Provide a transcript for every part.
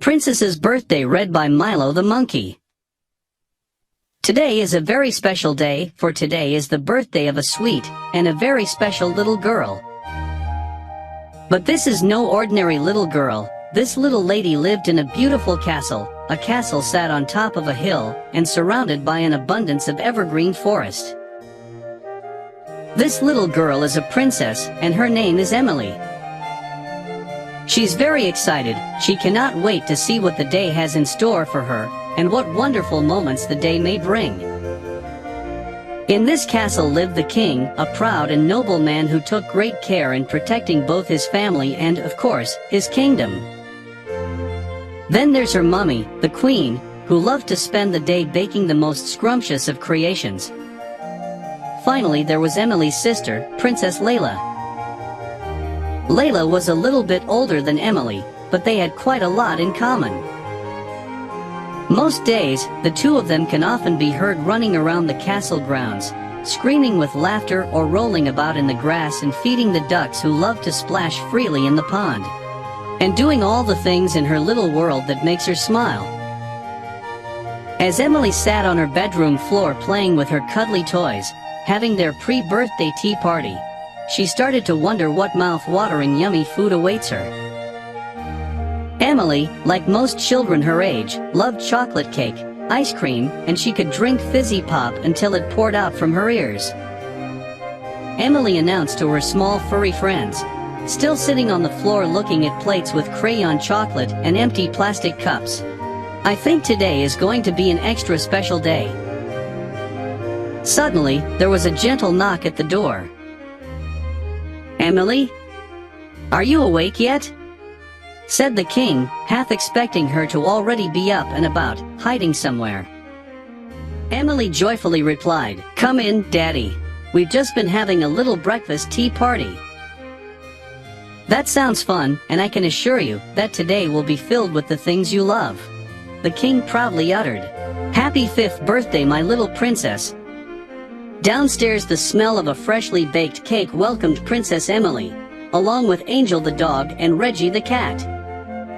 Princess's Birthday, read by Milo the Monkey. Today is a very special day, for today is the birthday of a sweet and a very special little girl. But this is no ordinary little girl. This little lady lived in a beautiful castle. A castle sat on top of a hill and surrounded by an abundance of evergreen forest. This little girl is a princess, and her name is Emily. She's very excited. She cannot wait to see what the day has in store for her, and what wonderful moments the day may bring. In this castle lived the king, a proud and noble man who took great care in protecting both his family and, of course, his kingdom. Then there's her mummy, the queen, who loved to spend the day baking the most scrumptious of creations. Finally, there was Emily's sister, Princess Layla. Layla was a little bit older than Emily, but they had quite a lot in common. Most days, the two of them can often be heard running around the castle grounds, screaming with laughter or rolling about in the grass and feeding the ducks who love to splash freely in the pond, and doing all the things in her little world that makes her smile. As Emily sat on her bedroom floor playing with her cuddly toys, having their pre-birthday tea party, she started to wonder what mouth-watering yummy food awaits her. Emily, like most children her age, loved chocolate cake, ice cream, and she could drink fizzy pop until it poured out from her ears. Emily announced to her small furry friends, still sitting on the floor looking at plates with crayon chocolate and empty plastic cups, "I think today is going to be an extra special day." Suddenly, there was a gentle knock at the door. "Emily? Are you awake yet?" said the king, half expecting her to already be up and about, hiding somewhere. Emily joyfully replied, "Come in, Daddy. We've just been having a little breakfast tea party." "That sounds fun, and I can assure you that today will be filled with the things you love," the king proudly uttered. "Happy 5th birthday, my little princess." Downstairs, the smell of a freshly baked cake welcomed Princess Emily, along with Angel the dog and Reggie the cat.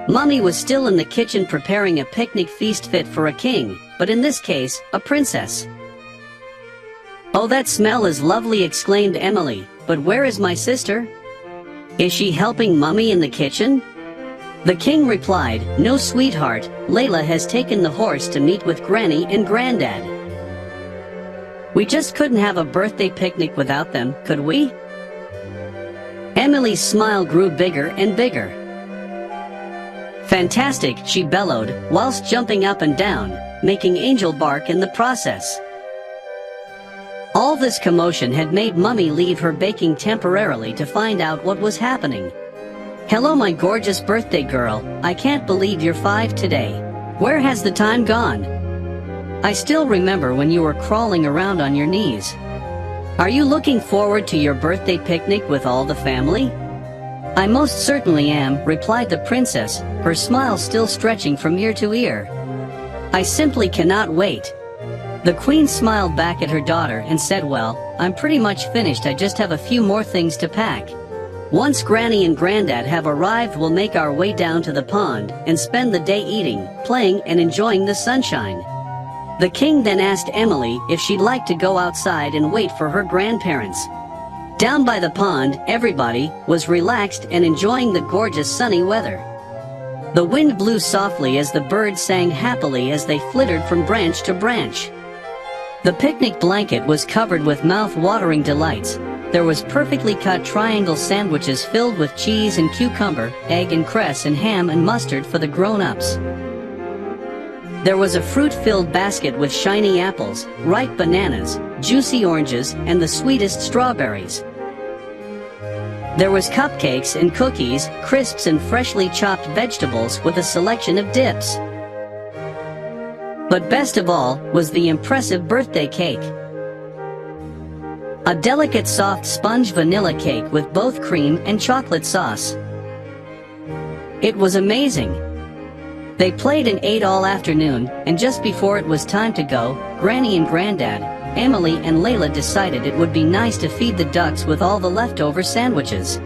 Mommy was still in the kitchen preparing a picnic feast fit for a king, but in this case, a princess. "Oh, that smell is lovely," exclaimed Emily, "but where is my sister? Is she helping Mommy in the kitchen?" The king replied, "No, sweetheart, Layla has taken the horse to meet with Granny and Granddad. We just couldn't have a birthday picnic without them, could we?" Emily's smile grew bigger and bigger. "Fantastic," she bellowed, whilst jumping up and down, making Angel bark in the process. All this commotion had made Mummy leave her baking temporarily to find out what was happening. "Hello, my gorgeous birthday girl, I can't believe you're 5 today. Where has the time gone? I still remember when you were crawling around on your knees. Are you looking forward to your birthday picnic with all the family?" "I most certainly am," replied the princess, her smile still stretching from ear to ear. "I simply cannot wait." The queen smiled back at her daughter and said, "Well, I'm pretty much finished. I just have a few more things to pack. Once Granny and Granddad have arrived, we'll make our way down to the pond and spend the day eating, playing, and enjoying the sunshine." The king then asked Emily if she'd like to go outside and wait for her grandparents. Down by the pond, everybody was relaxed and enjoying the gorgeous sunny weather. The wind blew softly as the birds sang happily as they flittered from branch to branch. The picnic blanket was covered with mouth-watering delights. There was perfectly cut triangle sandwiches filled with cheese and cucumber, egg and cress, and ham and mustard for the grown-ups. There was a fruit-filled basket with shiny apples, ripe bananas, juicy oranges, and the sweetest strawberries. There was cupcakes and cookies, crisps, and freshly chopped vegetables with a selection of dips. But best of all was the impressive birthday cake. A delicate soft sponge vanilla cake with both cream and chocolate sauce. It was amazing. They played and ate all afternoon, and just before it was time to go, Granny and Granddad, Emily and Layla decided it would be nice to feed the ducks with all the leftover sandwiches.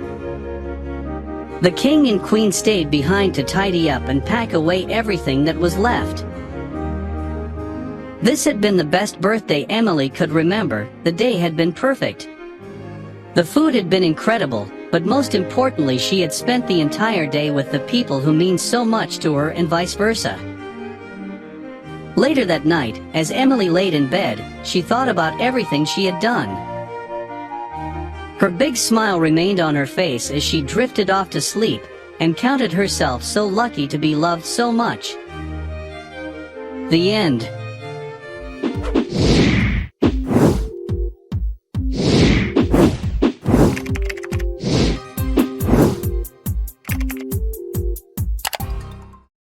The king and queen stayed behind to tidy up and pack away everything that was left. This had been the best birthday Emily could remember. The day had been perfect. The food had been incredible, but most importantly, she had spent the entire day with the people who mean so much to her and vice versa. Later that night, as Emily laid in bed, she thought about everything she had done. Her big smile remained on her face as she drifted off to sleep, and counted herself so lucky to be loved so much. The end.